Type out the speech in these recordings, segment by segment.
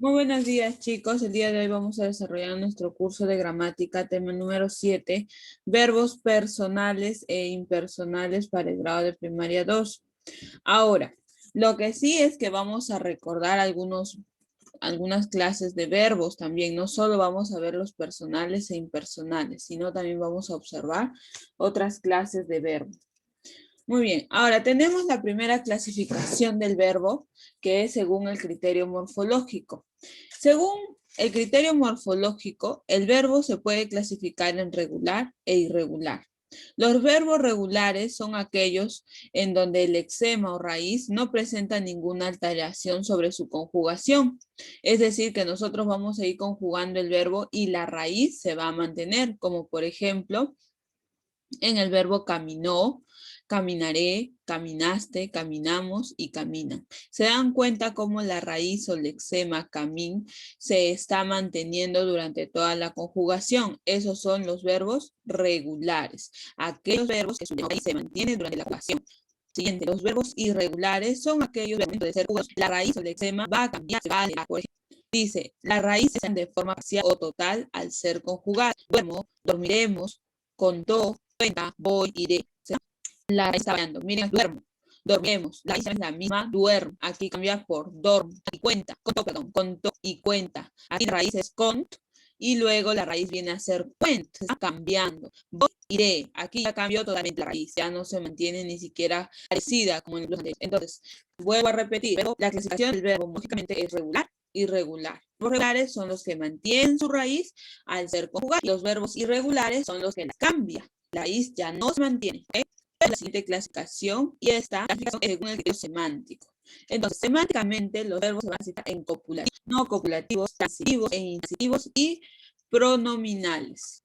Muy buenos días, chicos. El día de hoy vamos a desarrollar nuestro curso de gramática, tema número 7, verbos personales e impersonales para el grado de primaria 2. Ahora, lo que sí es que vamos a recordar algunas clases de verbos también. No solo vamos a ver los personales e impersonales, sino también vamos a observar otras clases de verbos. Muy bien, ahora tenemos la primera clasificación del verbo, que es según el criterio morfológico. Según el criterio morfológico, el verbo se puede clasificar en regular e irregular. Los verbos regulares son aquellos en donde el lexema o raíz no presenta ninguna alteración sobre su conjugación. Es decir, que nosotros vamos a ir conjugando el verbo y la raíz se va a mantener, como por ejemplo, en el verbo caminó, caminaré, caminaste, caminamos y caminan. Se dan cuenta cómo la raíz o lexema camín se está manteniendo durante toda la conjugación. Esos son los verbos regulares. Aquellos verbos que su raíz se mantiene durante la conjugación. Siguiente, los verbos irregulares son aquellos verbos de ser jugados. La raíz o lexema va a cambiar, se va a alterar. Por ejemplo, dice, la raíz se de forma parcial o total al ser conjugada. Duermo, dormiremos, contó, cuenta, voy, iré. La raíz está variando. Miren, duermo, dormimos. La raíz es la misma, duermo. Aquí cambia por dorm y cuenta. Contó y cuenta. Aquí la raíz es cont y luego la raíz viene a ser cuent. Está cambiando. Voy, iré. Aquí ya cambió totalmente la raíz. Ya no se mantiene ni siquiera parecida como en los anteriores. Entonces, vuelvo a repetir. Pero la clasificación del verbo lógicamente es regular, irregular. Los regulares son los que mantienen su raíz al ser conjugados. Los verbos irregulares son los que la cambian. La raíz ya no se mantiene. ¿Okay? La siguiente clasificación y esta clasificación es según el criterio semántico. Entonces, semánticamente los verbos se van a citar en copulativos, no copulativos, transitivos e intransitivos y pronominales.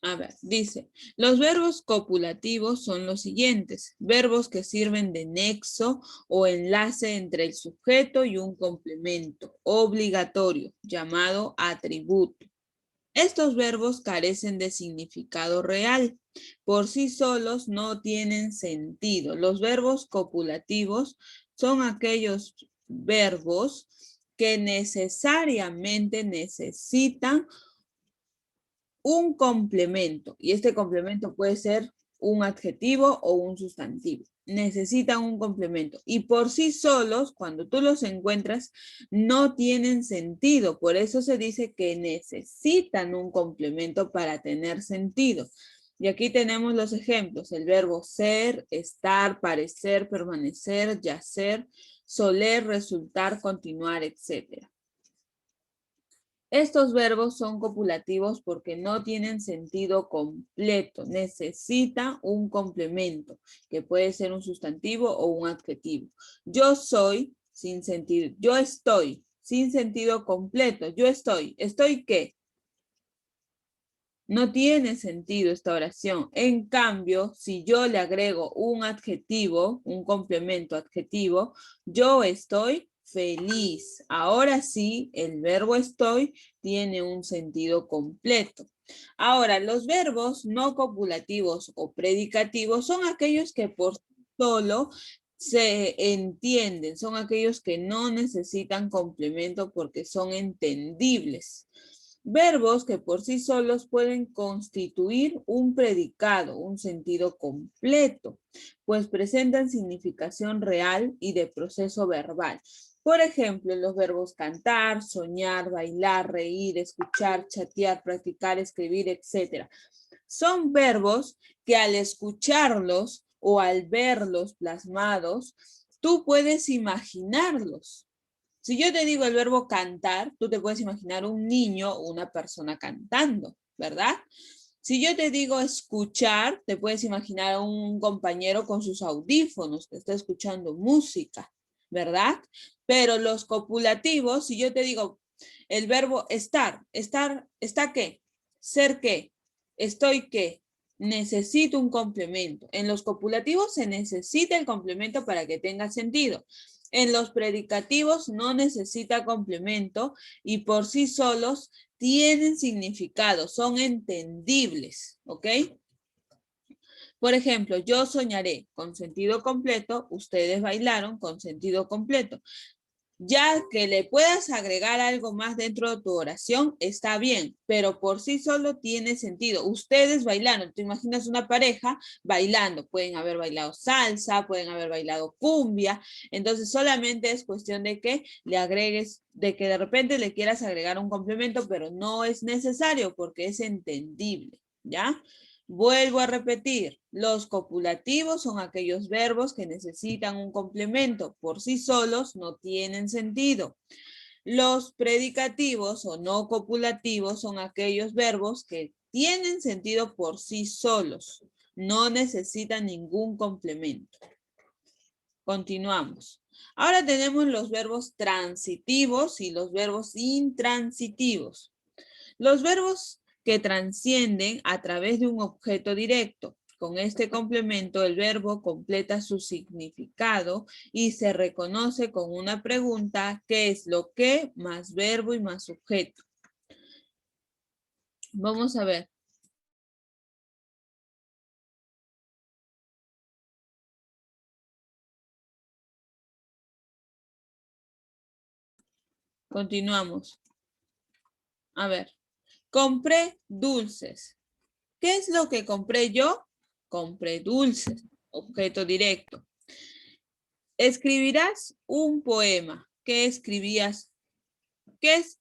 A ver, dice, los verbos copulativos son los siguientes, verbos que sirven de nexo o enlace entre el sujeto y un complemento obligatorio llamado atributo. Estos verbos carecen de significado real. Por sí solos no tienen sentido. Los verbos copulativos son aquellos verbos que necesariamente necesitan un complemento. Y este complemento puede ser un adjetivo o un sustantivo. Necesitan un complemento. Y por sí solos, cuando tú los encuentras, no tienen sentido. Por eso se dice que necesitan un complemento para tener sentido. Y aquí tenemos los ejemplos. El verbo ser, estar, parecer, permanecer, yacer, soler, resultar, continuar, etc. Estos verbos son copulativos porque no tienen sentido completo. Necesita un complemento, que puede ser un sustantivo o un adjetivo. Yo soy, sin sentido. Yo estoy, sin sentido completo. Yo estoy. ¿Estoy qué? No tiene sentido esta oración. En cambio, si yo le agrego un adjetivo, un complemento adjetivo, yo estoy feliz. Ahora sí, el verbo estoy tiene un sentido completo. Ahora, los verbos no copulativos o predicativos son aquellos que por solo se entienden, son aquellos que no necesitan complemento porque son entendibles. Verbos que por sí solos pueden constituir un predicado, un sentido completo, pues presentan significación real y de proceso verbal. Por ejemplo, los verbos cantar, soñar, bailar, reír, escuchar, chatear, practicar, escribir, etc. Son verbos que al escucharlos o al verlos plasmados, tú puedes imaginarlos. Si yo te digo el verbo cantar, tú te puedes imaginar un niño o una persona cantando, ¿verdad? Si yo te digo escuchar, te puedes imaginar a un compañero con sus audífonos que está escuchando música, ¿verdad? Pero los copulativos, si yo te digo el verbo estar, ¿está qué? ¿Ser qué? ¿Estoy qué? Necesito un complemento. En los copulativos se necesita el complemento para que tenga sentido. En los predicativos no necesita complemento y por sí solos tienen significado, son entendibles, ¿ok? Por ejemplo, yo soñaré con sentido completo, ustedes bailaron con sentido completo. Ya que le puedas agregar algo más dentro de tu oración, está bien, pero por sí solo tiene sentido. Ustedes bailaron, te imaginas una pareja bailando, pueden haber bailado salsa, pueden haber bailado cumbia, entonces solamente es cuestión de que le agregues, de que de repente le quieras agregar un complemento, pero no es necesario porque es entendible, ¿ya? Vuelvo a repetir, los copulativos son aquellos verbos que necesitan un complemento. Por sí solos no tienen sentido. Los predicativos o no copulativos son aquellos verbos que tienen sentido por sí solos. No necesitan ningún complemento. Continuamos. Ahora tenemos los verbos transitivos y los verbos intransitivos. Los verbos que trascienden a través de un objeto directo. Con este complemento, el verbo completa su significado y se reconoce con una pregunta, ¿qué es lo que? Más verbo y más sujeto. Vamos a ver. Continuamos. A ver. Compré dulces. ¿Qué es lo que compré yo? Compré dulces. Objeto directo. Escribirás un poema. ¿Qué escribías? ¿Qué es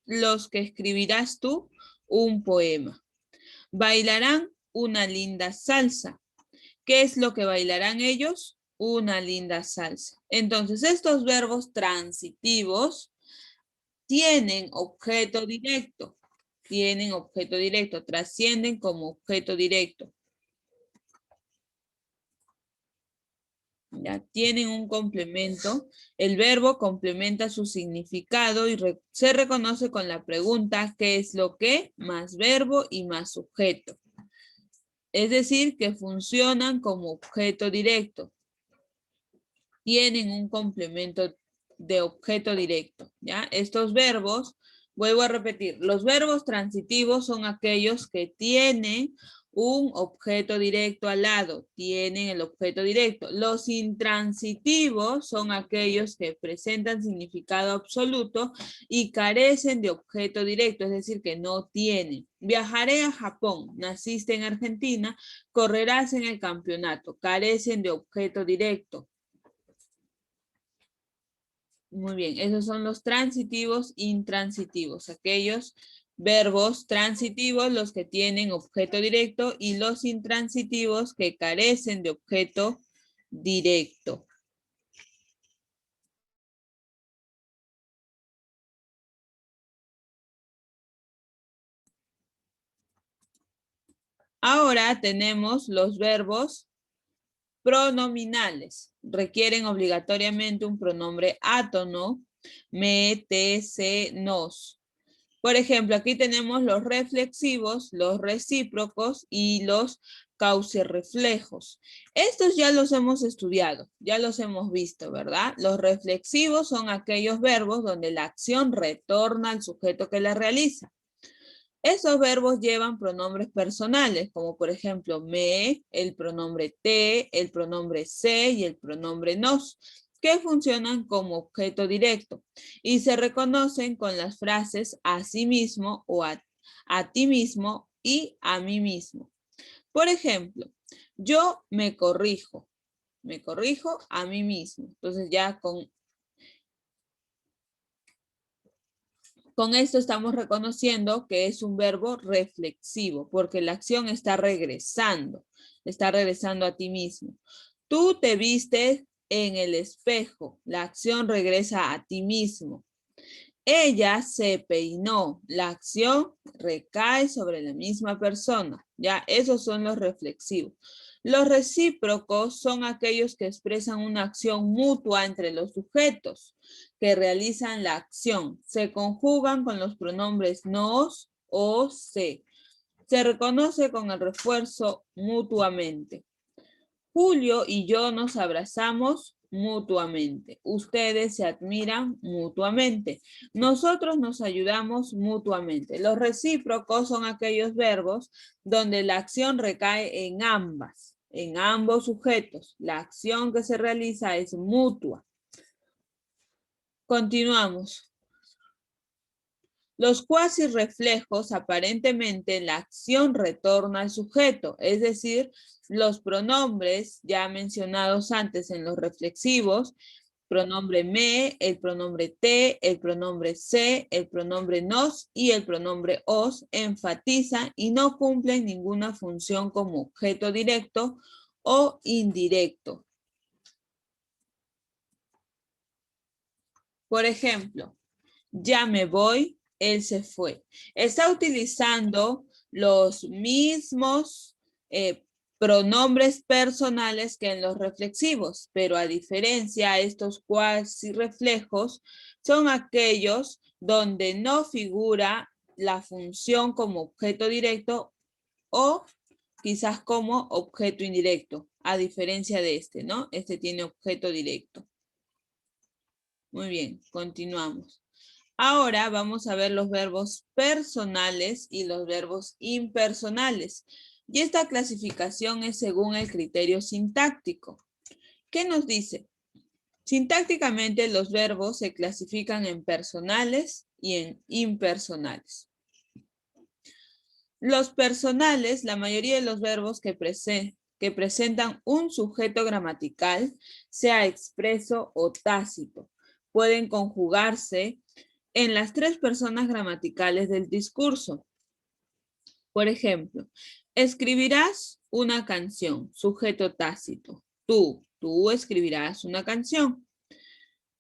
los que escribirás tú? Un poema. Bailarán una linda salsa. ¿Qué es lo que bailarán ellos? Una linda salsa. Entonces, estos verbos transitivos tienen objeto directo. Tienen objeto directo. Trascienden como objeto directo. Ya tienen un complemento. El verbo complementa su significado y se reconoce con la pregunta ¿qué es lo que? Más verbo y más sujeto. Es decir, que funcionan como objeto directo. Tienen un complemento de objeto directo. ¿Ya? Estos verbos, vuelvo a repetir, los verbos transitivos son aquellos que tienen un objeto directo al lado, tienen el objeto directo. Los intransitivos son aquellos que presentan significado absoluto y carecen de objeto directo, es decir, que no tienen. Viajaré a Japón, naciste en Argentina, correrás en el campeonato, carecen de objeto directo. Muy bien, esos son los transitivos, intransitivos, aquellos verbos transitivos, los que tienen objeto directo, y los intransitivos que carecen de objeto directo. Ahora tenemos los verbos pronominales. Requieren obligatoriamente un pronombre átono, me, te, se, nos. Por ejemplo, aquí tenemos los reflexivos, los recíprocos y los causirreflejos. Estos ya los hemos estudiado, ya los hemos visto, ¿verdad? Los reflexivos son aquellos verbos donde la acción retorna al sujeto que la realiza. Esos verbos llevan pronombres personales, como por ejemplo me, el pronombre te, el pronombre se y el pronombre nos, que funcionan como objeto directo y se reconocen con las frases a sí mismo o a ti mismo y a mí mismo. Por ejemplo, yo me corrijo a mí mismo. Entonces ya con esto estamos reconociendo que es un verbo reflexivo, porque la acción está regresando a ti mismo. Tú te vistes en el espejo, la acción regresa a ti mismo. Ella se peinó, la acción recae sobre la misma persona. Ya, esos son los reflexivos. Los recíprocos son aquellos que expresan una acción mutua entre los sujetos que realizan la acción. Se conjugan con los pronombres nos o se. Se reconoce con el refuerzo mutuamente. Julio y yo nos abrazamos mutuamente. Ustedes se admiran mutuamente. Nosotros nos ayudamos mutuamente. Los recíprocos son aquellos verbos donde la acción recae en ambos sujetos. La acción que se realiza es mutua. Continuamos. Los cuasi reflejos, aparentemente la acción retorna al sujeto, es decir, los pronombres ya mencionados antes en los reflexivos, pronombre me, el pronombre te, el pronombre se, el pronombre nos y el pronombre os enfatizan y no cumplen ninguna función como objeto directo o indirecto. Por ejemplo, ya me voy, él se fue. Está utilizando los mismos pronombres personales que en los reflexivos, pero a diferencia, estos cuasi reflejos son aquellos donde no figura la función como objeto directo o quizás como objeto indirecto, a diferencia de este, ¿no? Este tiene objeto directo. Muy bien, continuamos. Ahora vamos a ver los verbos personales y los verbos impersonales. Y esta clasificación es según el criterio sintáctico. ¿Qué nos dice? Sintácticamente los verbos se clasifican en personales y en impersonales. Los personales, la mayoría de los verbos que presentan un sujeto gramatical, sea expreso o tácito, pueden conjugarse en las tres personas gramaticales del discurso. Por ejemplo, escribirás una canción, sujeto tácito. Tú escribirás una canción.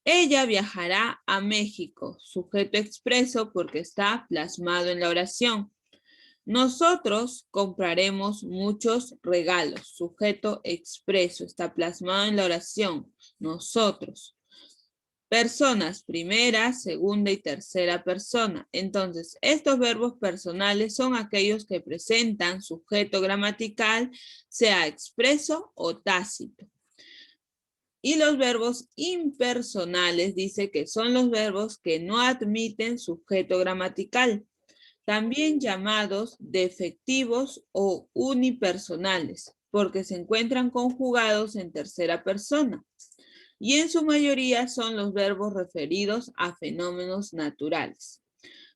Ella viajará a México, sujeto expreso porque está plasmado en la oración. Nosotros compraremos muchos regalos, sujeto expreso, está plasmado en la oración. Nosotros. Personas, primera, segunda y tercera persona. Entonces, estos verbos personales son aquellos que presentan sujeto gramatical, sea expreso o tácito. Y los verbos impersonales dice que son los verbos que no admiten sujeto gramatical, también llamados defectivos o unipersonales, porque se encuentran conjugados en tercera persona. Y en su mayoría son los verbos referidos a fenómenos naturales.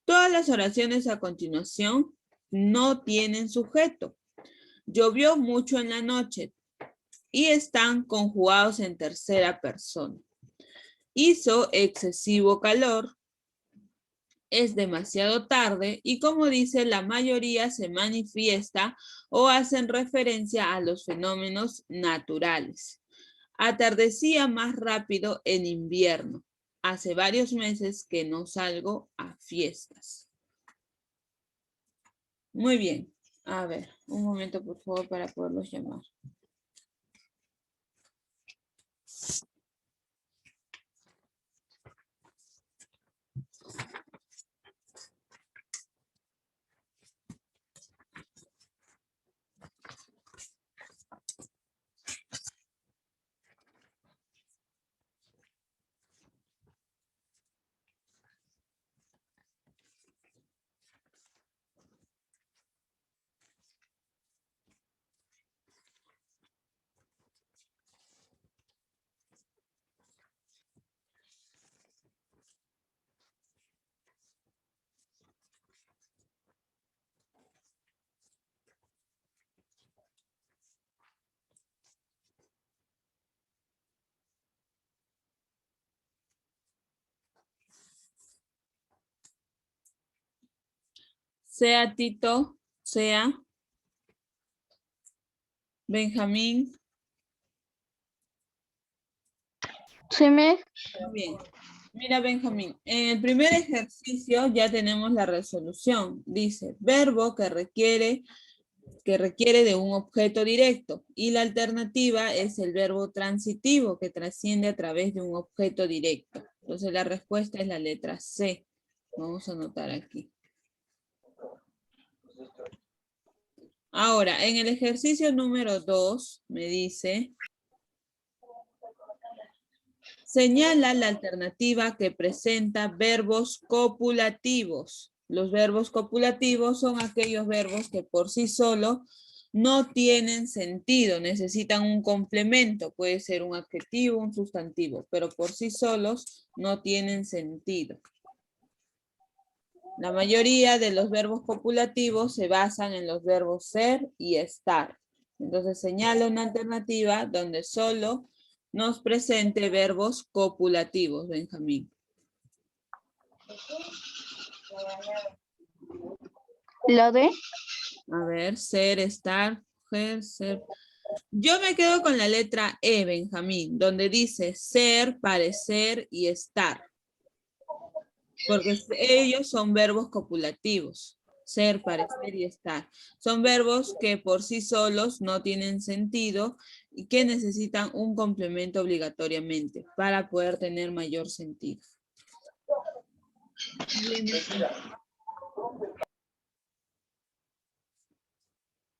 Todas las oraciones a continuación no tienen sujeto. Llovió mucho en la noche y están conjugados en tercera persona. Hizo excesivo calor, es demasiado tarde y como dice, la mayoría se manifiesta o hacen referencia a los fenómenos naturales. Atardecía más rápido en invierno. Hace varios meses que no salgo a fiestas. Muy bien. A ver, un momento por favor para poderlos llamar. Sea Tito, sea Benjamín. Sí, Muy bien. Mira, Benjamín, en el primer ejercicio ya tenemos la resolución. Dice, verbo que requiere de un objeto directo. Y la alternativa es el verbo transitivo que trasciende a través de un objeto directo. Entonces la respuesta es la letra C. Vamos a anotar aquí. Ahora, en el ejercicio número 2 me dice, Señala la alternativa que presenta verbos copulativos. Los verbos copulativos son aquellos verbos que por sí solos no tienen sentido, necesitan un complemento, puede ser un adjetivo, un sustantivo, pero por sí solos no tienen sentido. La mayoría de los verbos copulativos se basan en los verbos ser y estar. Entonces señala una alternativa donde solo nos presente verbos copulativos, Benjamín. ¿La D? A ver, ser, estar, mujer, ser. Yo me quedo con la letra E, Benjamín, donde dice ser, parecer y estar. Porque ellos son verbos copulativos. Ser, parecer y estar. Son verbos que por sí solos no tienen sentido y que necesitan un complemento obligatoriamente para poder tener mayor sentido.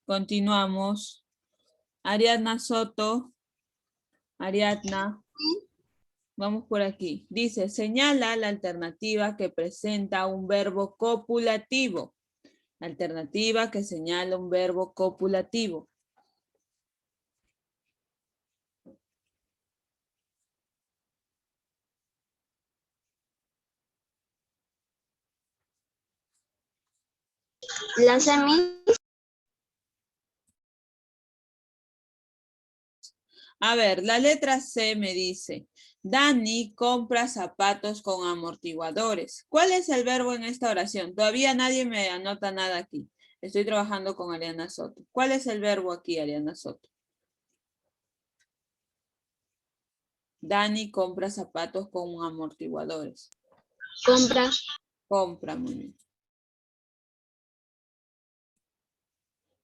Continuamos. Ariadna Soto. Ariadna. Vamos por aquí. Dice, señala la alternativa que presenta un verbo copulativo. Alternativa que señala un verbo copulativo. ¿La semi? A ver, la letra C me dice, Dani compra zapatos con amortiguadores. ¿Cuál es el verbo en esta oración? Todavía nadie me anota nada aquí. Estoy trabajando con Ariana Soto. ¿Cuál es el verbo aquí, Ariana Soto? Dani compra zapatos con amortiguadores. Compra. Compra, muy bien.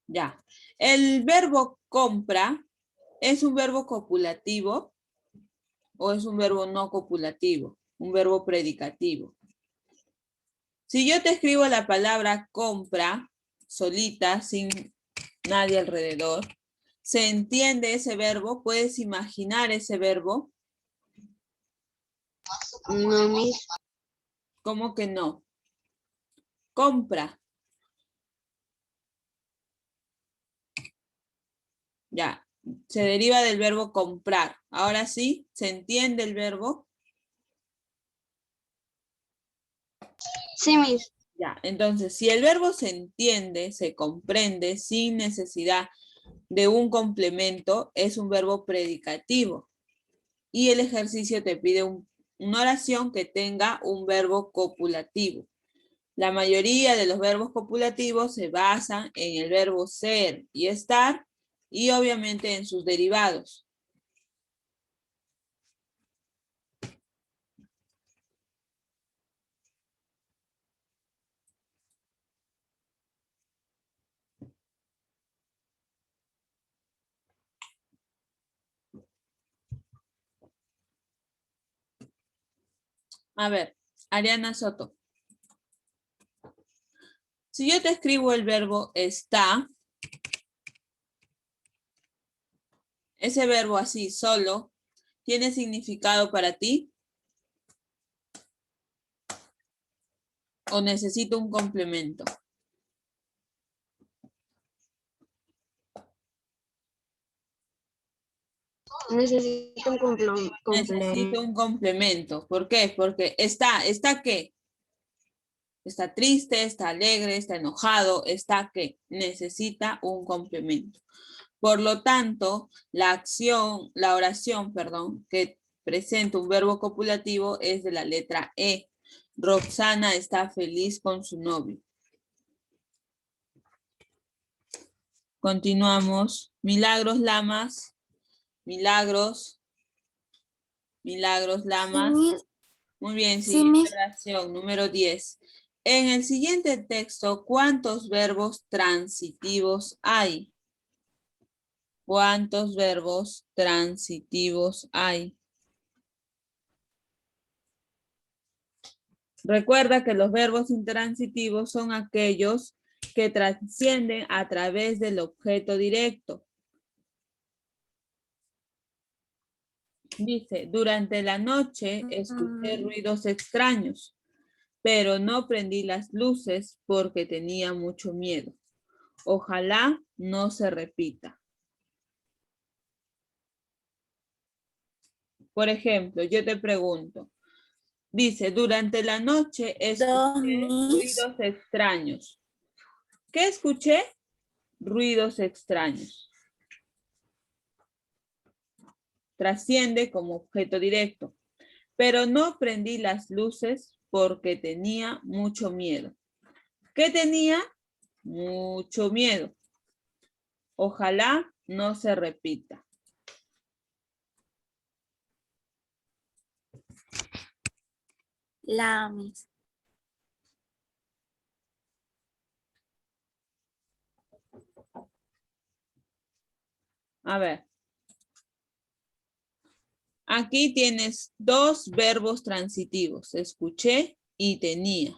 Ya. El verbo compra es un verbo copulativo o es un verbo no copulativo, un verbo predicativo. Si yo te escribo la palabra compra solita, sin nadie alrededor, ¿se entiende ese verbo? ¿Puedes imaginar ese verbo? No, mis. ¿Cómo que no? Compra. Ya, se deriva del verbo comprar. Ahora sí, ¿se entiende el verbo? Sí, mis. Ya, entonces, si el verbo se entiende, se comprende sin necesidad de un complemento, es un verbo predicativo. Y el ejercicio te pide una oración que tenga un verbo copulativo. La mayoría de los verbos copulativos se basan en el verbo ser y estar y obviamente en sus derivados. A ver, Ariana Soto. Si yo te escribo el verbo está, ese verbo así solo, ¿tiene significado para ti? ¿O necesito un complemento? Necesito un complemento. Necesito un complemento. ¿Por qué? Porque ¿está qué? Está triste, está alegre, está enojado, está qué? Necesita un complemento. Por lo tanto, la oración, que presenta un verbo copulativo es de la letra E. Roxana está feliz con su novio. Continuamos. Milagros Lamas. Milagros Lamas. Muy bien, siguiente oración, número 10. En el siguiente texto, ¿cuántos verbos transitivos hay? ¿Cuántos verbos transitivos hay? Recuerda que los verbos intransitivos son aquellos que trascienden a través del objeto directo. Dice, durante la noche escuché ruidos extraños, pero no prendí las luces porque tenía mucho miedo. Ojalá no se repita. Por ejemplo, yo te pregunto, dice, durante la noche escuché ruidos extraños. ¿Qué escuché? Ruidos extraños. Trasciende como objeto directo, pero no prendí las luces porque tenía mucho miedo. ¿Qué tenía? Mucho miedo. Ojalá no se repita. La Miss. A ver. Aquí tienes dos verbos transitivos, escuché y tenía,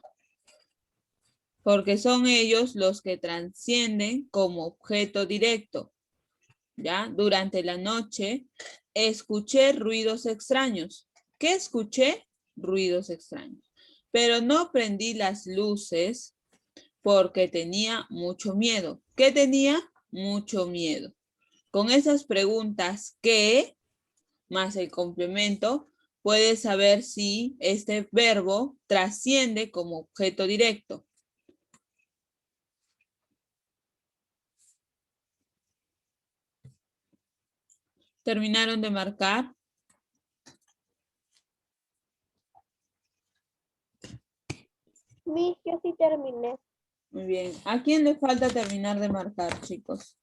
porque son ellos los que trascienden como objeto directo. ¿Ya? Durante la noche escuché ruidos extraños. ¿Qué escuché? Ruidos extraños. Pero no prendí las luces porque tenía mucho miedo. ¿Qué tenía? Mucho miedo. Con esas preguntas, ¿qué? Más el complemento, puedes saber si este verbo trasciende como objeto directo. ¿Terminaron de marcar? Miss, yo sí terminé. Muy bien. ¿A quién le falta terminar de marcar, chicos?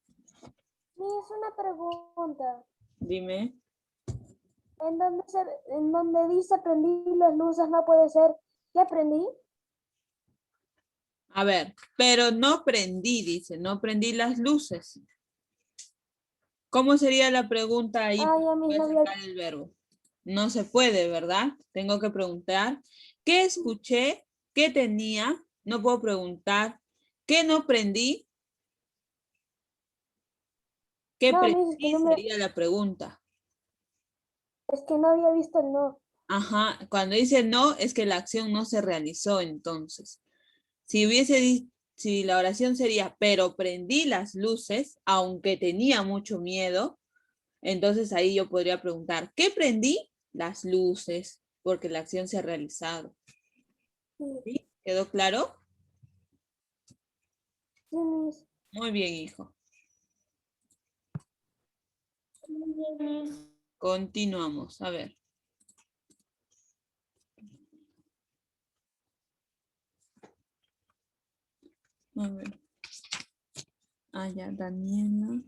Miss, una pregunta. Dime. En donde dice prendí las luces, no puede ser. ¿Qué aprendí? A ver, pero no prendí, dice, no prendí las luces. ¿Cómo sería la pregunta ahí? Ah, ya, Miss, Voy a no había... sacar el verbo. No se puede, ¿verdad? Tengo que preguntar, ¿qué escuché? ¿Qué tenía? No puedo preguntar, ¿qué no prendí? ¿Qué No, Miss, es que prendí? Sería la pregunta. es que no había visto el no. Ajá, cuando dice no, es que la acción no se realizó entonces. Si la oración sería, pero prendí las luces, aunque tenía mucho miedo, entonces ahí yo podría preguntar, ¿qué prendí? Las luces, porque la acción se ha realizado. Sí, ¿Sí? ¿Quedó claro? sí, Miss. Muy bien, hijo. Muy bien, Miss. Continuamos, a ver. A ver. Ah, ya, Daniela.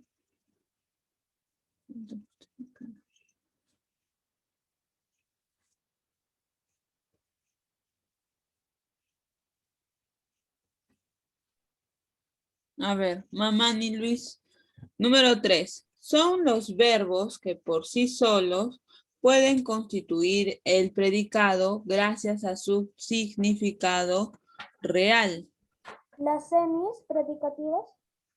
A ver, mamá ni Luis. Número 3. Son los verbos que por sí solos pueden constituir el predicado gracias a su significado real. Las semis predicativas.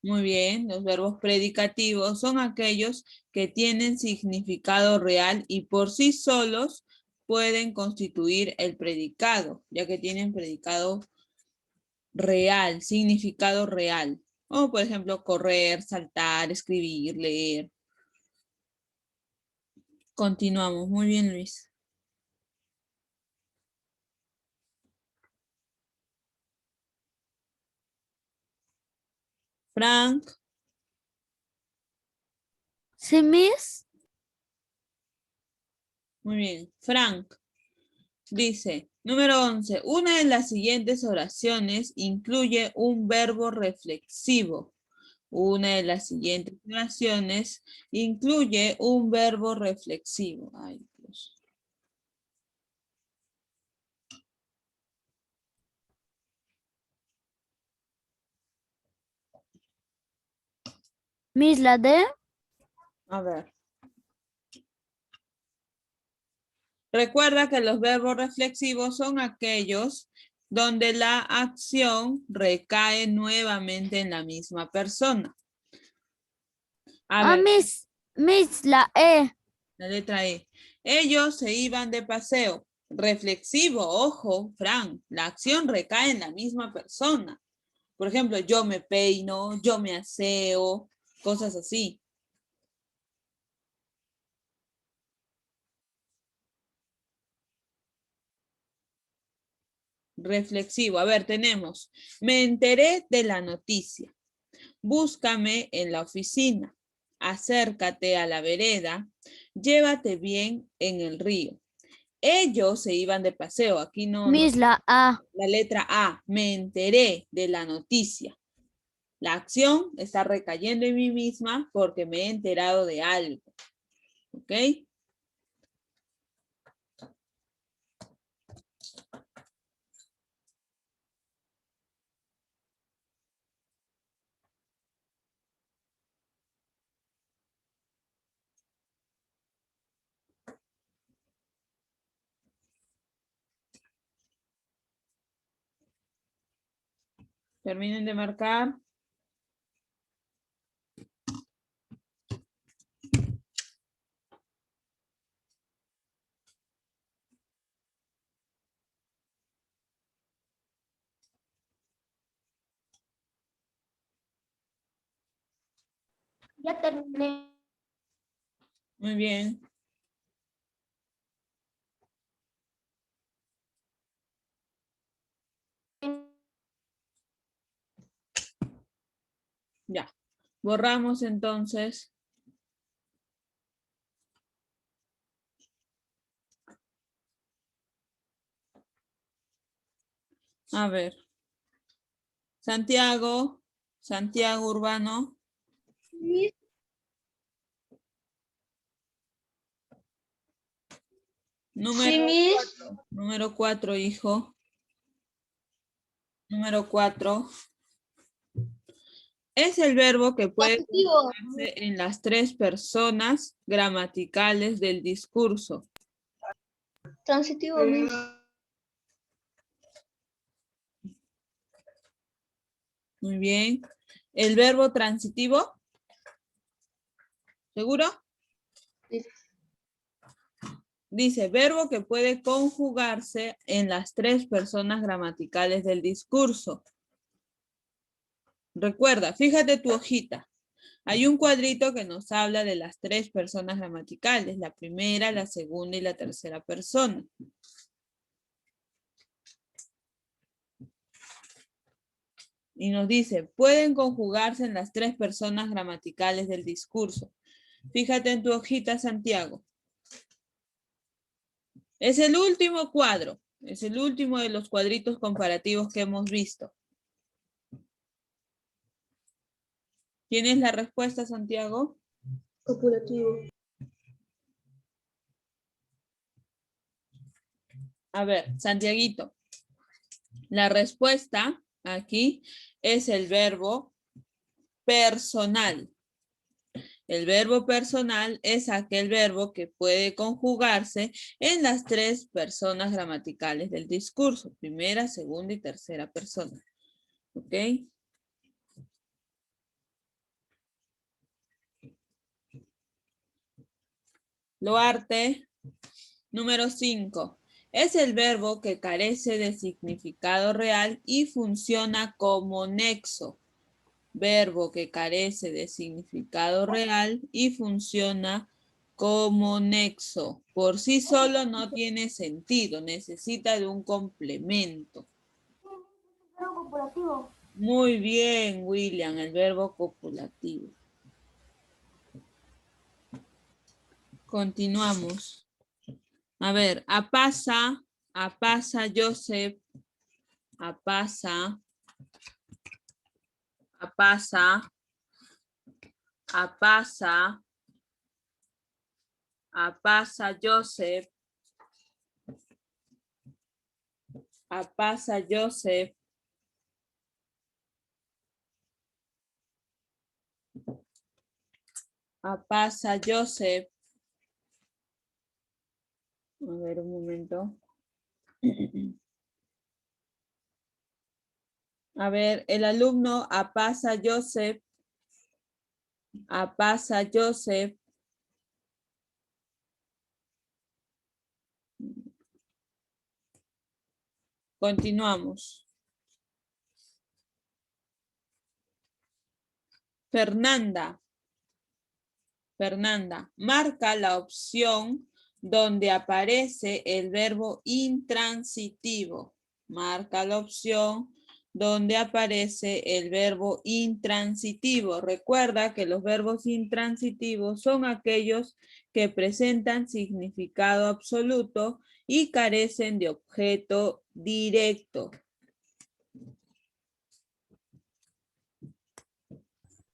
Muy bien, los verbos predicativos son aquellos que tienen significado real y por sí solos pueden constituir el predicado, ya que tienen predicado real, significado real. O por ejemplo, correr, saltar, escribir, leer. Continuamos. Muy bien, Luis. Frank. Sí, Miss. Muy bien. Frank dice, número 11. Una de las siguientes oraciones incluye un verbo reflexivo. Una de las siguientes oraciones incluye un verbo reflexivo. Ay, Dios. Miss, la D. A ver. Recuerda que los verbos reflexivos son aquellos donde la acción recae nuevamente en la misma persona. A ver, Miss, la E. la letra E. Ellos se iban de paseo. Reflexivo, ojo, Fran, la acción recae en la misma persona. Por ejemplo, yo me peino, yo me aseo, cosas así. Reflexivo. A ver, tenemos, me enteré de la noticia. Búscame en la oficina. Acércate a la vereda. Llévate bien en el río. Ellos se iban de paseo. Aquí no. Miss, la A. La letra A. Me enteré de la noticia. La acción está recayendo en mí misma porque me he enterado de algo. ¿Ok? Terminen de marcar. Ya terminé. Muy bien. Ya. Borramos entonces. A ver. Santiago. Santiago Urbano. Número 4, hijo. Número 4. Es el verbo que puede conjugarse en las tres personas gramaticales del discurso. Transitivo, Miss. Muy bien. El verbo transitivo. ¿Seguro? Sí. Dice, verbo que puede conjugarse en las tres personas gramaticales del discurso. Recuerda, fíjate tu hojita. Hay un cuadrito que nos habla de las tres personas gramaticales, la primera, la segunda y la tercera persona. Y nos dice, pueden conjugarse en las tres personas gramaticales del discurso. Fíjate en tu hojita, Santiago. Es el último cuadro. Es el último de los cuadritos comparativos que hemos visto. ¿Tienes la respuesta, Santiago? Copulativo. A ver, Santiaguito. La respuesta aquí es el verbo personal. El verbo personal es aquel verbo que puede conjugarse en las tres personas gramaticales del discurso. Primera, segunda y tercera persona. ¿Ok? Loarte, número 5. Es el verbo que carece de significado real y funciona como nexo. Verbo que carece de significado real y funciona como nexo. Por sí solo no tiene sentido, necesita de un complemento. Verbo copulativo. Muy bien, William, el verbo copulativo. Continuamos. A ver, apasa Joseph, apasa Joseph, apasa Joseph, apasa Joseph. A ver, un momento. A ver, el alumno apasa Joseph, apasa Joseph. Continuamos. Fernanda. Fernanda, marca la opción donde aparece el verbo intransitivo. Marca la opción donde aparece el verbo intransitivo. Recuerda que los verbos intransitivos son aquellos que presentan significado absoluto y carecen de objeto directo.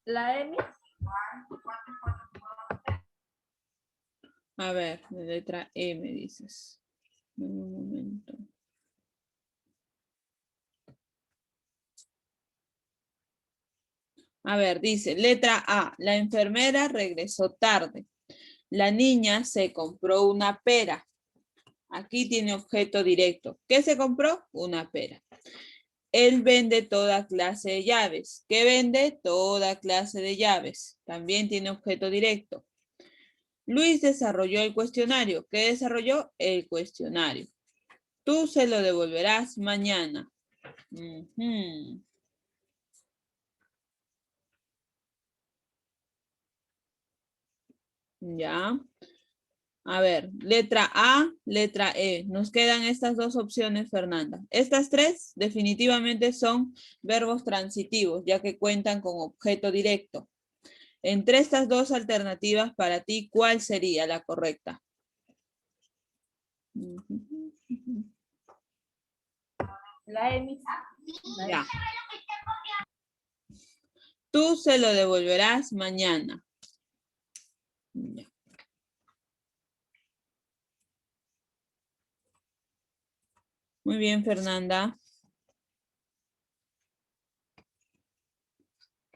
La M. A ver, de letra M dices. Dame un momento. A ver, dice, letra A, la enfermera regresó tarde. La niña se compró una pera. Aquí tiene objeto directo. ¿Qué se compró? Una pera. Él vende toda clase de llaves. ¿Qué vende? Toda clase de llaves. También tiene objeto directo. Luis desarrolló el cuestionario. ¿Qué desarrolló? El cuestionario. Tú se lo devolverás mañana. Ujú. Ya. A ver, letra A, letra E. Nos quedan estas dos opciones, Fernanda. Estas tres definitivamente son verbos transitivos, ya que cuentan con objeto directo. Entre estas dos alternativas, para ti, ¿cuál sería la correcta? La M. Ya. Tú se lo devolverás mañana. Ya. Muy bien, Fernanda.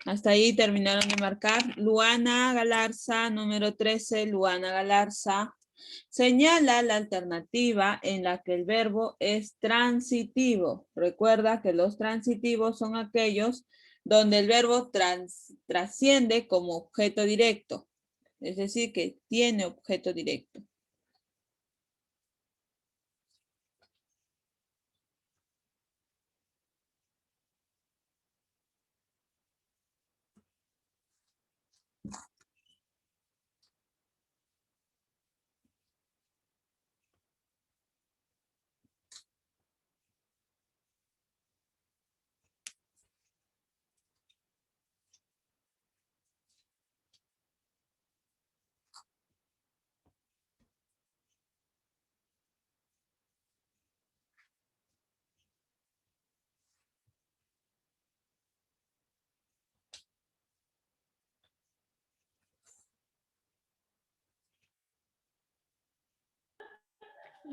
Hasta ahí terminaron de marcar. Luana Galarza, número 13, Luana Galarza. Señala la alternativa en la que el verbo es transitivo. Recuerda que los transitivos son aquellos donde el verbo trasciende como objeto directo. Es decir, que tiene objeto directo.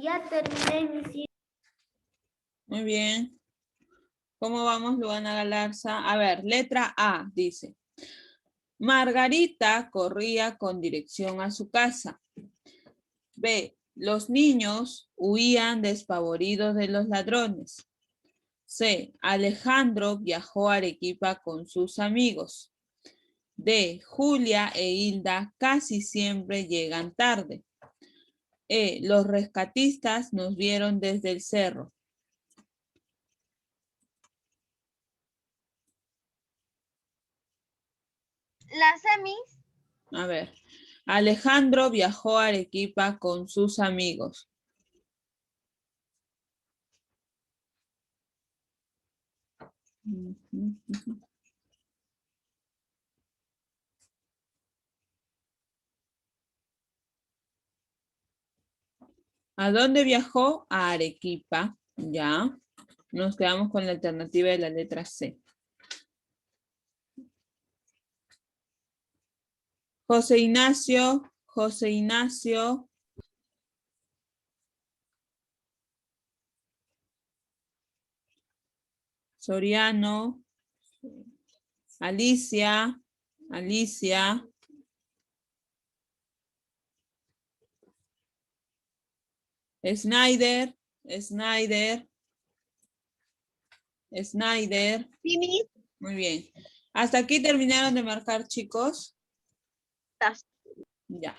Ya terminé mi cita. Muy bien. ¿Cómo vamos, Luana Galarza? A ver, letra A dice. Margarita corría con dirección a su casa. B. Los niños huían despavoridos de los ladrones. C. Alejandro viajó a Arequipa con sus amigos. D. Julia e Hilda casi siempre llegan tarde. E. Los rescatistas nos vieron desde el cerro. Las semis. A ver. Alejandro viajó a Arequipa con sus amigos. ¿A dónde viajó? A Arequipa. Ya. Nos quedamos con la alternativa de la letra C. José Ignacio. José Ignacio. Soriano. Alicia. Alicia. Snyder. Snyder. Snyder. Sí, Muy bien. ¿Hasta aquí terminaron de marcar, chicos? Ya.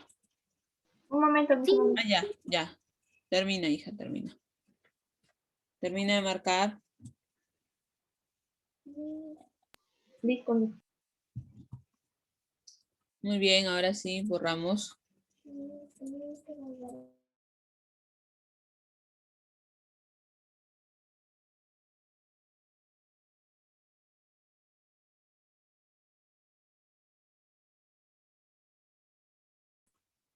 un momento. Ah, ya, ya. Termina, hija, termina. Termina de marcar. Muy bien, ahora sí, borramos.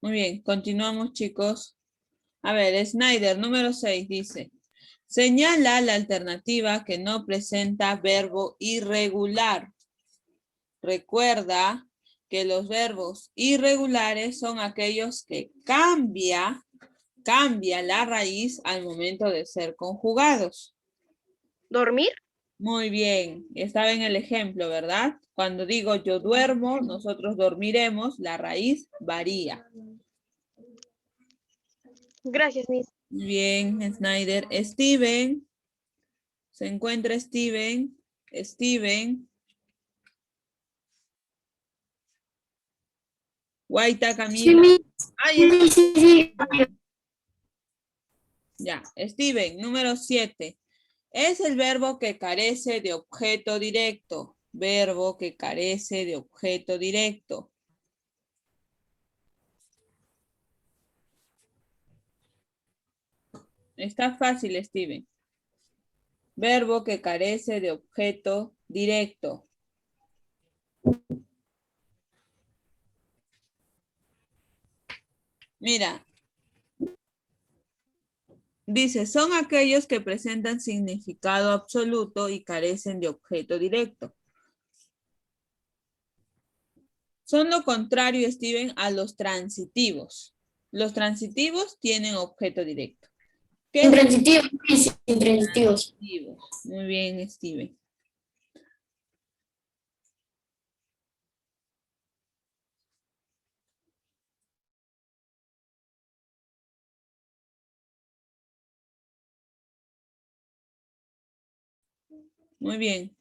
Muy bien, continuamos, chicos. A ver, Snyder, número 6, dice. Señala la alternativa que no presenta verbo irregular. Recuerda que los verbos irregulares son aquellos que cambia la raíz al momento de ser conjugados. ¿Dormir? Muy bien, estaba en el ejemplo, ¿verdad? Cuando digo yo duermo, nosotros dormiremos, la raíz varía. Gracias, Miss. Bien, Snyder. Steven. ¿Se encuentra Steven? Steven. Guaita, Camila. Ahí está. Ya, Steven, número 7. Es el verbo que carece de objeto directo. Verbo que carece de objeto directo. Está fácil, Steven. Verbo que carece de objeto directo. Mira. Dice, son aquellos que presentan significado absoluto y carecen de objeto directo. Son lo contrario, Steven, a los transitivos. Los transitivos tienen objeto directo. ¿Qué Intransitivos, intransitivos. transitivos? Muy bien, Steven. Muy bien.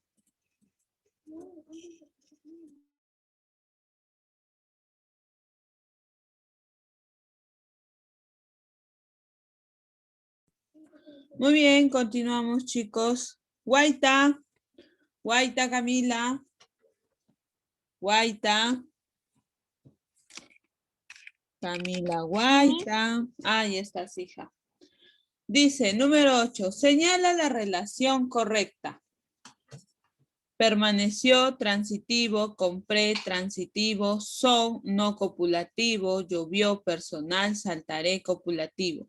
Muy bien, continuamos, chicos. Guaita. Guaita, Camila. Guaita. Camila Guaita. Ahí está, hija. Dice, número 8. Señala la relación correcta. Permaneció, transitivo, compré, transitivo, son, no copulativo, llovió, personal, saltaré, copulativo.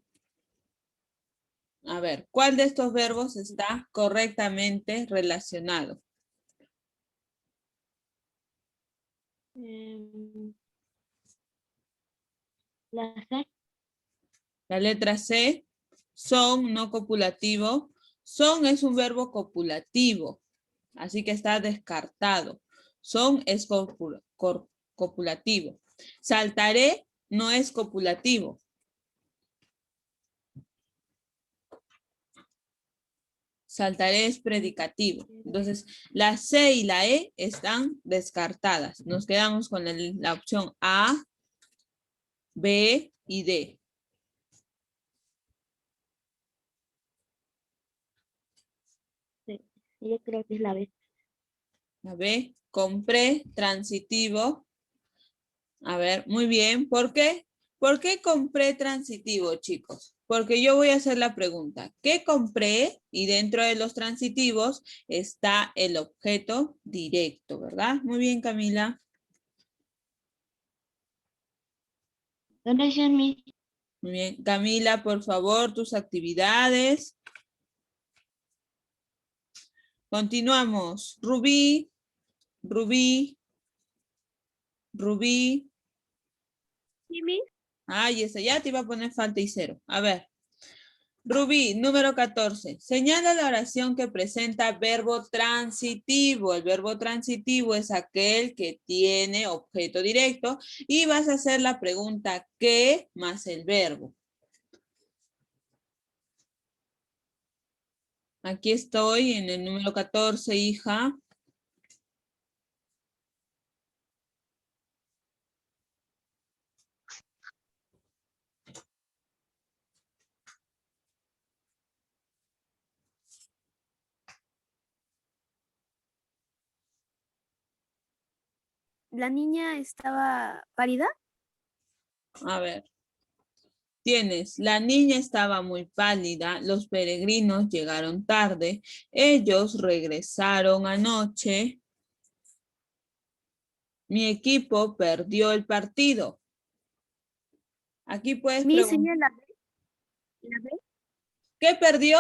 A ver, ¿cuál de estos verbos está correctamente relacionado? La C. La letra C, son, no copulativo. Son es un verbo copulativo, así que está descartado. Son es copulativo. Saltaré no es copulativo. Saltaré es predicativo. Entonces, la C y la E están descartadas. Nos quedamos con la opción A, B y D. Yo creo que es la B. La B, compré, transitivo. A ver, muy bien. ¿Por qué? ¿Por qué compré transitivo, chicos? Porque yo voy a hacer la pregunta. ¿Qué compré? Y dentro de los transitivos está el objeto directo, ¿verdad? Muy bien, Camila. Gracias, Miss. Muy bien. Camila, por favor, tus actividades. Continuamos. Rubí, Rubí, Rubí. Sí, Miss. Ahí está, ya te iba a poner falta y cero. A ver. Rubí, número 14. Señala la oración que presenta verbo transitivo. El verbo transitivo es aquel que tiene objeto directo y vas a hacer la pregunta ¿qué? Más el verbo. Aquí estoy en el número 14, hija. la niña estaba pálida. A ver. Tienes, la niña estaba muy pálida, los peregrinos llegaron tarde, ellos regresaron anoche, mi equipo perdió el partido. Aquí puedes Mi preguntar, señora, la B. ¿qué perdió?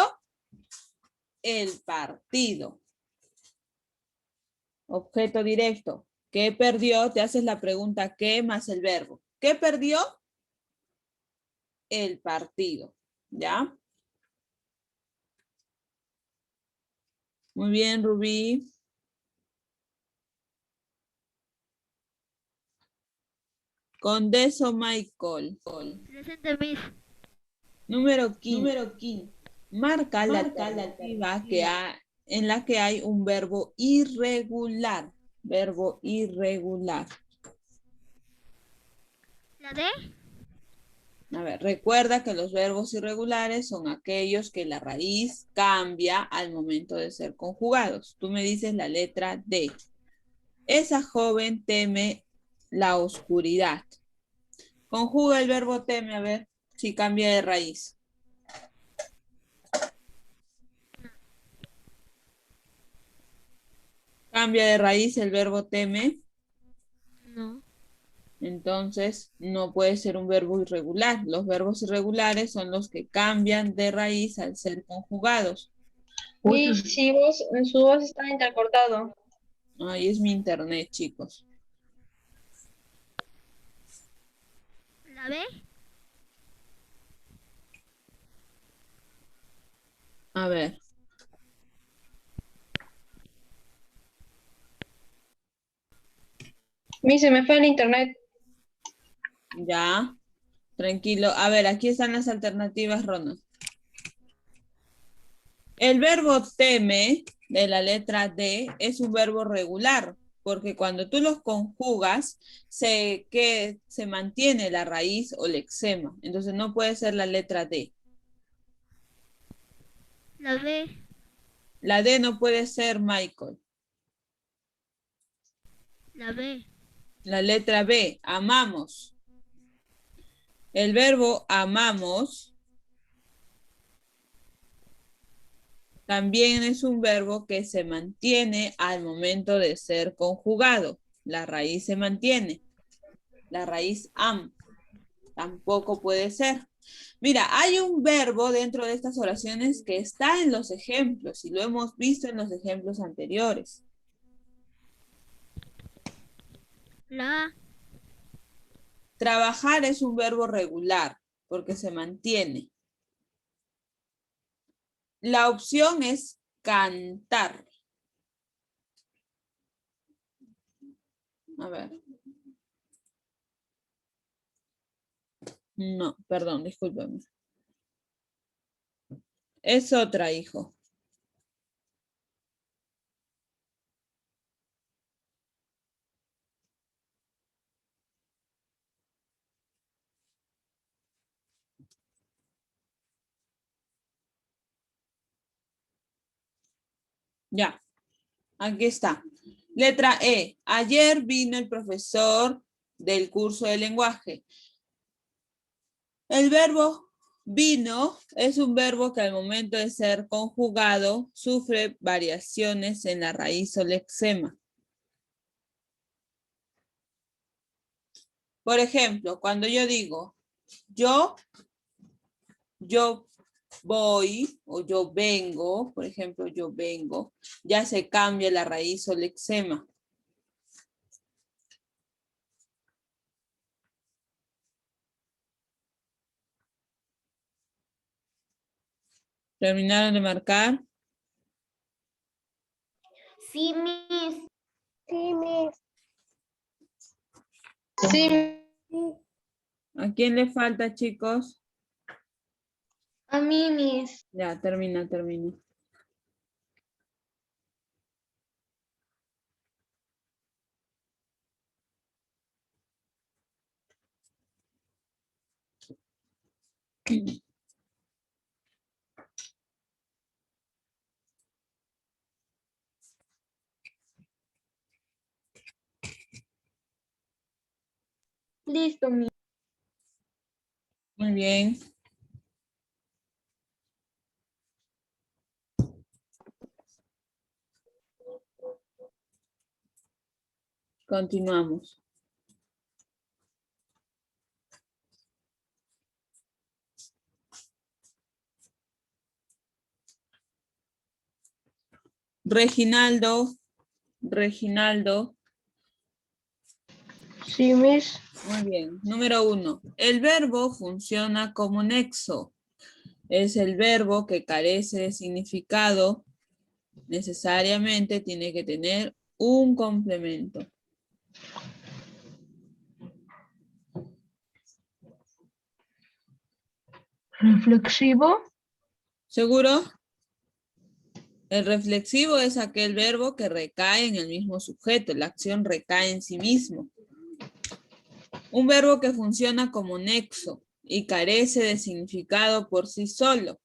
El partido. Objeto directo. ¿Qué perdió? Te haces la pregunta ¿qué? Más el verbo. ¿Qué perdió? El partido. ¿Ya? Muy bien, Rubí. Condeso Michael. Presente, Miss. Número 15. Marca la alternativa en la que hay un verbo irregular. Verbo irregular. La D. A ver, recuerda que los verbos irregulares son aquellos que la raíz cambia al momento de ser conjugados. Tú me dices la letra D. Esa joven teme la oscuridad. Conjuga el verbo teme, a ver si cambia de raíz. Cambia de raíz el verbo teme. No. Entonces, no puede ser un verbo irregular. Los verbos irregulares son los que cambian de raíz al ser conjugados. Y si su voz está intercortado. Ahí es mi internet, chicos. La B. A ver. Se me fue el internet. Ya. Tranquilo. A ver, aquí están las alternativas, Ronald. El verbo teme de la letra D es un verbo regular, porque cuando tú los conjugas, se mantiene la raíz o lexema. Entonces no puede ser la letra D. La B. La D no puede ser Michael. La B. La letra B, amamos. El verbo amamos también es un verbo que se mantiene al momento de ser conjugado. La raíz se mantiene. La raíz am tampoco puede ser. Mira, hay un verbo dentro de estas oraciones que está en los ejemplos y lo hemos visto en los ejemplos anteriores. La A. Trabajar es un verbo regular porque se mantiene. La opción es cantar. A ver. No, perdón, discúlpeme. Es otra, hijo. Ya, aquí está. Letra E. Ayer vino el profesor del curso de lenguaje. El verbo vino es un verbo que al momento de ser conjugado sufre variaciones en la raíz o lexema. Por ejemplo, cuando yo digo yo voy o yo vengo, por ejemplo, yo vengo, ya se cambia la raíz o lexema. ¿Terminaron de marcar? Sí, Miss. Sí, Miss. Sí, Sí. ¿A quién le falta, chicos? a mí, Miss. Ya, termina. Listo, Miss. Muy bien. Continuamos. Reginaldo. Reginaldo. Sí, Miss. Muy bien. Número 1. El verbo funciona como nexo. Es el verbo que carece de significado. Necesariamente tiene que tener un complemento. Reflexivo. ¿Seguro? El reflexivo es aquel verbo que recae en el mismo sujeto. La acción recae en sí mismo. Un verbo que funciona como nexo y carece de significado por sí solo.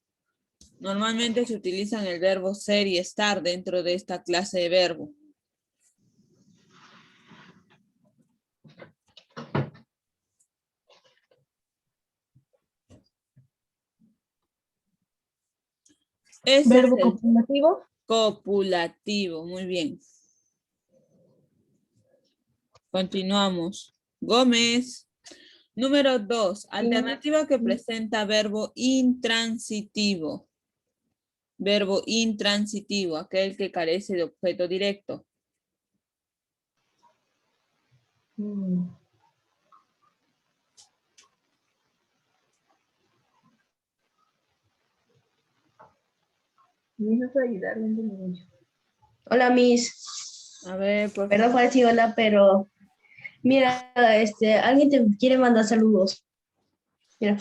Normalmente se utilizan el verbo ser y estar dentro de esta clase de verbo. Ese es Verbo el copulativo. copulativo. Muy bien. Continuamos. Gómez. Número 2. Alternativa que presenta verbo intransitivo. Verbo intransitivo, aquel que carece de objeto directo. Hola, Miss. A ver, por Perdón favor. por decir hola, pero mira, alguien te quiere mandar saludos. Mira.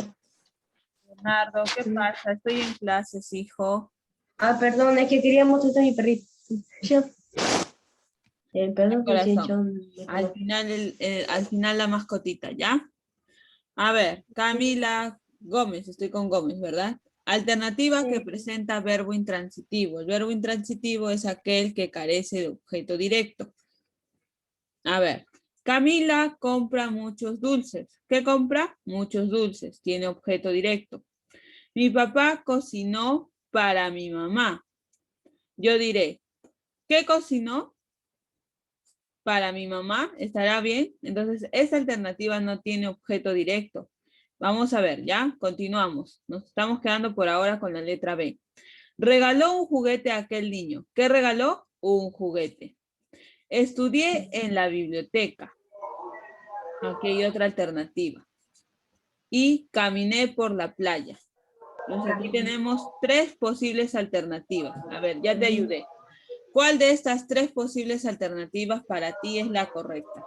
Leonardo, ¿qué pasa? Estoy en clases, hijo. Ah, perdón, es que quería mostrarte a mi perrito. Yo. Perdón por decir yo. Corazón. Al final la mascotita, ¿ya? A ver, Camila Gómez, estoy con Gómez, ¿verdad? Alternativa que presenta verbo intransitivo. El verbo intransitivo es aquel que carece de objeto directo. A ver, Camila compra muchos dulces. ¿Qué compra? Muchos dulces. Tiene objeto directo. Mi papá cocinó para mi mamá. Yo diré, ¿qué cocinó? Para mi mamá, ¿estará bien? Entonces, esta alternativa no tiene objeto directo. Vamos a ver, ¿ya? Continuamos. Nos estamos quedando por ahora con la letra B. Regaló un juguete a aquel niño. ¿Qué regaló? Un juguete. Estudié en la biblioteca. Aquí hay otra alternativa. Y caminé por la playa. Entonces, aquí tenemos 3 posibles alternativas. A ver, ya te ayudé. ¿Cuál de estas 3 posibles alternativas para ti es la correcta?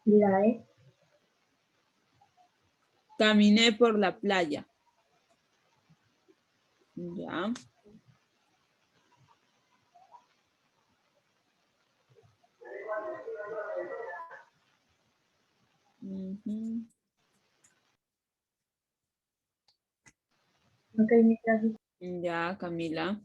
Mira, Caminé por la playa. Ya. Ujú. Ok, gracias. Ya, Camila.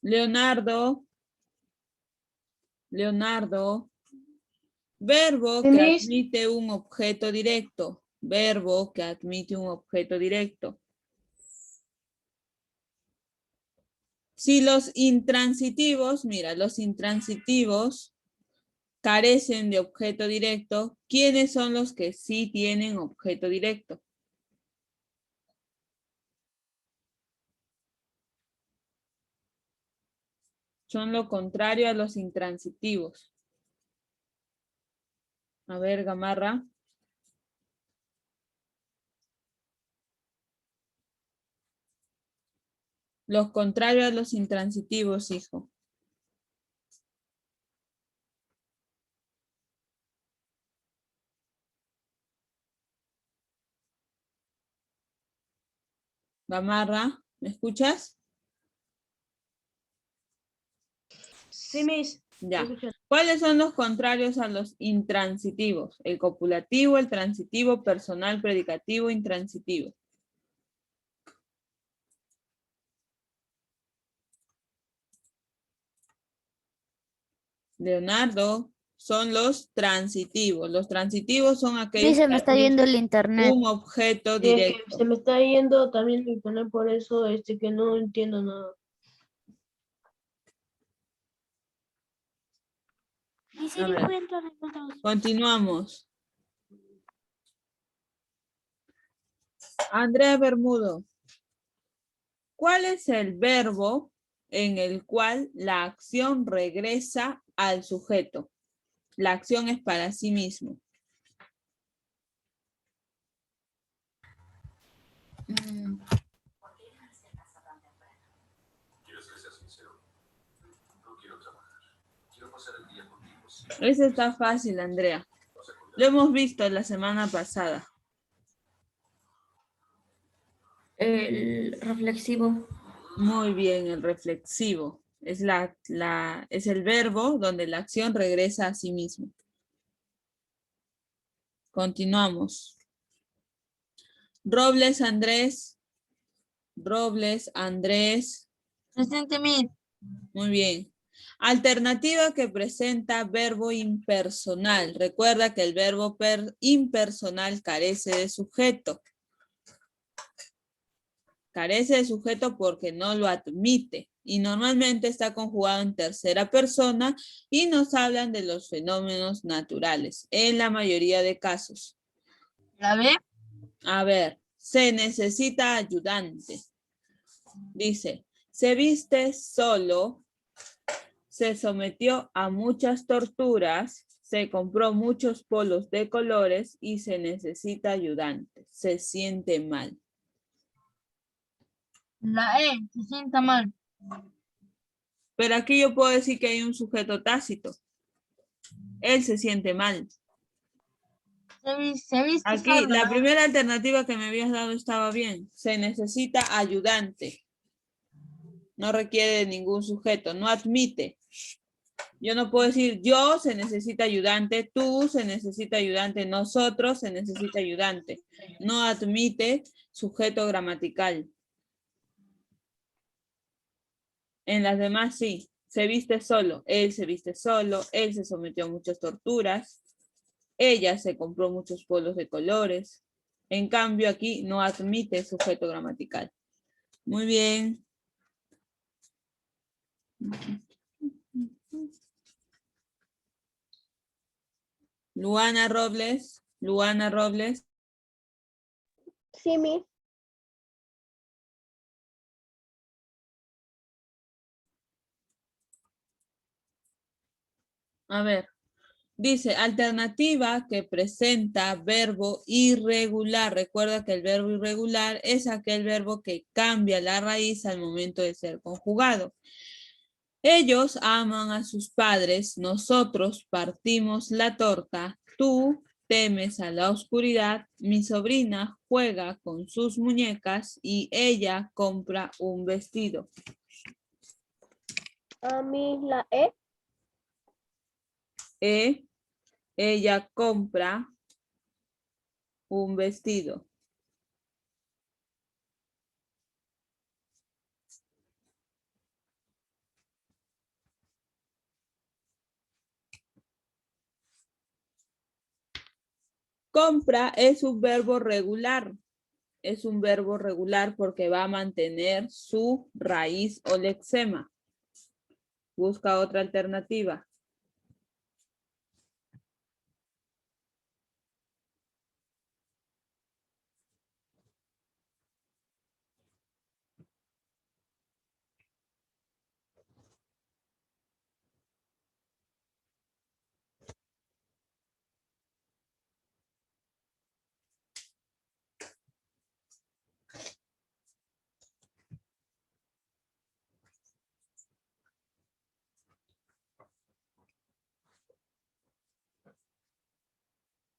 Leonardo. Leonardo. Verbo que Miss, admite un objeto directo. Verbo que admite un objeto directo. Si los intransitivos, mira, los intransitivos carecen de objeto directo, ¿quiénes son los que sí tienen objeto directo? Son lo contrario a los intransitivos. A ver, Gamarra. Los contrarios a los intransitivos, hijo. Gamarra, ¿me escuchas? Sí, Miss. Ya. Escucha. ¿Cuáles son los contrarios a los intransitivos? El copulativo, el transitivo, personal, predicativo, intransitivo. Leonardo, son los transitivos. Los transitivos son aquellos Se que me está yendo el internet. un objeto Sí, es que directo. se me está yendo también el internet, por eso que no entiendo nada. A ver, continuamos. Andrea Bermudo. ¿Cuál es el verbo en el cual la acción regresa al sujeto? La acción es para sí mismo. Ese está fácil, Andrea. Lo hemos visto la semana pasada. El reflexivo. Muy bien, el reflexivo. Es, es el verbo donde la acción regresa a sí mismo. Continuamos. Robles Andrés. Robles Andrés. Presente, Miss. Muy bien. Alternativa que presenta verbo impersonal. Recuerda que el verbo impersonal carece de sujeto. Carece de sujeto porque no lo admite y normalmente está conjugado en tercera persona y nos hablan de los fenómenos naturales en la mayoría de casos. ¿La B? A ver, se necesita ayudante. Dice, se viste solo, se sometió a muchas torturas, se compró muchos polos de colores y se necesita ayudante. Se siente mal. La E, se sienta mal. Pero aquí yo puedo decir que hay un sujeto tácito. Él se siente mal. Se viste Aquí solo, la ¿no? primera alternativa que me habías dado estaba bien. Se necesita ayudante. No requiere de ningún sujeto. No admite. Yo no puedo decir yo se necesita ayudante, tú se necesita ayudante, nosotros se necesita ayudante. No admite sujeto gramatical. En las demás sí. Se viste solo. Él se viste solo. Él se sometió a muchas torturas. Ella se compró muchos polos de colores. En cambio, aquí no admite sujeto gramatical. Muy bien. Luana Robles. Luana Robles. Sí, Miss. A ver. Dice, alternativa que presenta verbo irregular. Recuerda que el verbo irregular es aquel verbo que cambia la raíz al momento de ser conjugado. Ellos aman a sus padres, nosotros partimos la torta, tú temes a la oscuridad, mi sobrina juega con sus muñecas y ella compra un vestido. A mí la E. Ella compra un vestido. Compra es un verbo regular. Es un verbo regular porque va a mantener su raíz o lexema. Busca otra alternativa.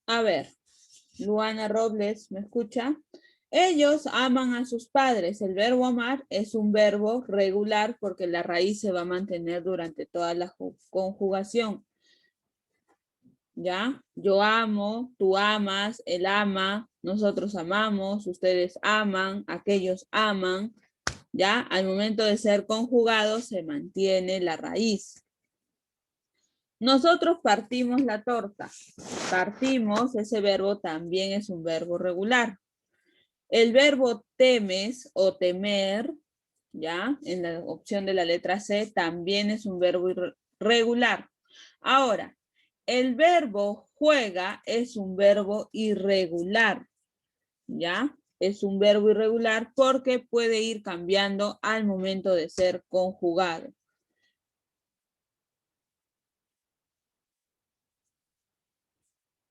A ver, Luana Robles, ¿me escucha? Ellos aman a sus padres. El verbo amar es un verbo regular porque la raíz se va a mantener durante toda la conjugación. ¿Ya? Yo amo, tú amas, él ama, nosotros amamos, ustedes aman, aquellos aman. ¿Ya? Al momento de ser conjugado se mantiene la raíz. Nosotros partimos la torta. Partimos, ese verbo también es un verbo regular. El verbo temes o temer, ¿ya? En la opción de la letra C, también es un verbo regular. Ahora, el verbo juega es un verbo irregular, ¿ya? Es un verbo irregular porque puede ir cambiando al momento de ser conjugado.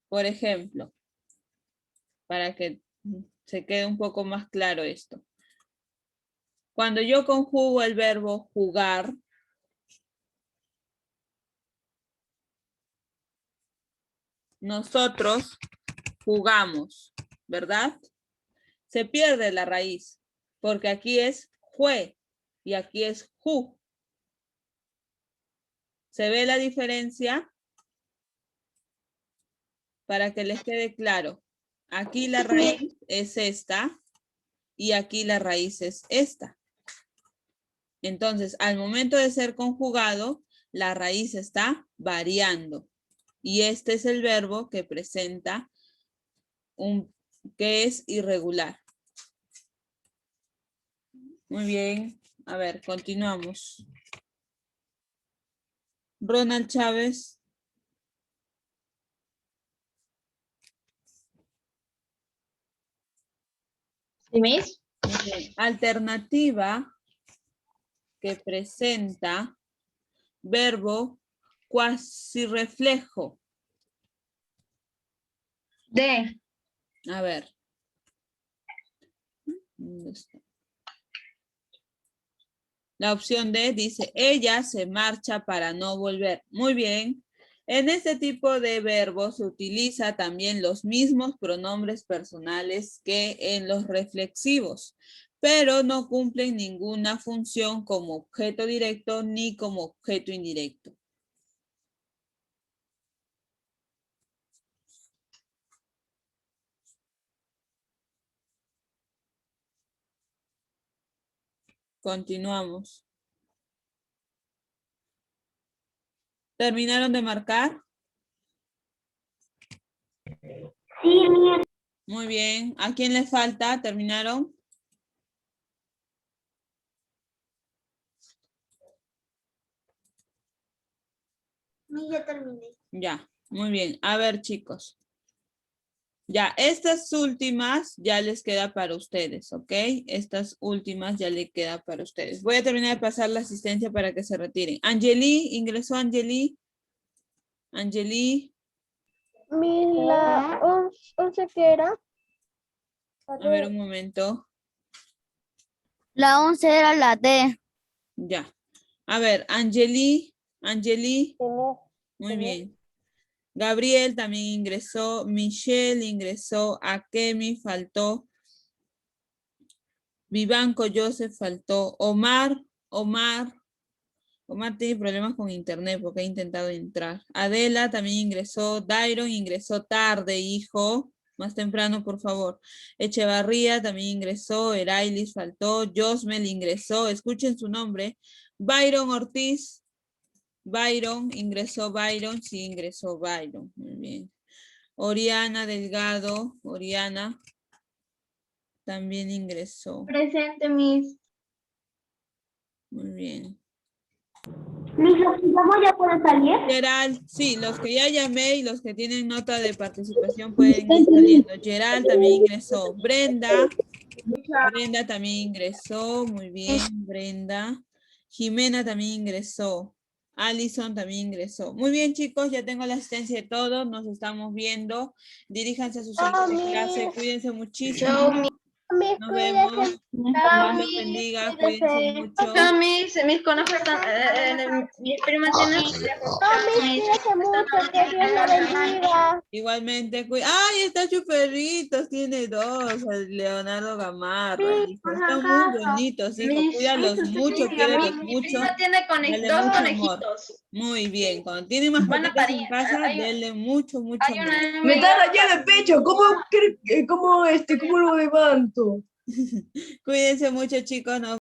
Por ejemplo, para que se quede un poco más claro esto. Cuando yo conjugo el verbo jugar, nosotros jugamos, ¿verdad? Se pierde la raíz, porque aquí es jue y aquí es ju. ¿Se ve la diferencia? Para que les quede claro. Aquí la raíz es esta y aquí la raíz es esta. Entonces, al momento de ser conjugado, la raíz está variando. Y este es el verbo que presenta que es irregular. Muy bien. A ver, continuamos. Ronald Chávez. ¿Sí, Miss? Muy bien. Alternativa que presenta verbo cuasi reflejo. D. A ver. ¿Dónde está? La opción D dice, ella se marcha para no volver. Muy bien. En este tipo de verbos se utiliza también los mismos pronombres personales que en los reflexivos, pero no cumplen ninguna función como objeto directo ni como objeto indirecto. Continuamos. ¿Terminaron de marcar? Sí, Miss. Muy bien. ¿A quién le falta? ¿Terminaron? Ya terminé. Ya, muy bien. A ver, chicos. Ya, estas últimas ya les queda para ustedes, ¿ok? Estas últimas ya le queda para ustedes. Voy a terminar de pasar la asistencia para que se retiren. Angeli, ¿ingresó Angeli? Angeli, La 11 que era. a ver un momento. La 11 era la D. Ya. A ver, Angeli, Tener. muy bien. Gabriel también ingresó, Michelle ingresó, Akemi faltó, Vivanco Joseph faltó, Omar tiene problemas con internet porque ha intentado entrar. Adela también ingresó, Dairon ingresó tarde, hijo, más temprano por favor. Echevarría también ingresó, Erailis faltó, Josmel ingresó, escuchen su nombre, Byron Ortiz, Byron, ingresó Byron, sí ingresó Byron, muy bien. Oriana Delgado, Oriana también ingresó. Presente, Miss. Muy bien. Miss, ¿los que llamo ya pueden salir? Gerald, sí, los que ya llamé y los que tienen nota de participación pueden ir saliendo. Gerald también ingresó. Brenda también ingresó, muy bien, Brenda. Jimena también ingresó. Alison también ingresó. Muy bien, chicos, ya tengo la asistencia de todos, nos estamos viendo. Diríjanse a su siguiente clase, cuídense muchísimo. Mis, Nos vemos. cuídese. Dios los bendiga. Cuídense mucho. No, mis conejos están, mis primas tienen sus Mis, cuídese mucho, que Dios la bendiga. Igualmente. ¡Ay, está Chuperritos! Tiene dos. El Leonardo Gamarra. Hijo. Están muy bonitos, hijo. Cuídalos mucho, quiérelos Mi mucho. prima tiene Dale dos mucho amor. conejitos. Muy bien. Cuando tienen Van a mascotitas en parir. casa, denle mucho, mucho Hay amor. una Me está rayando el pecho. ¿Cómo lo levanto? Cuídense mucho, chicos. Nos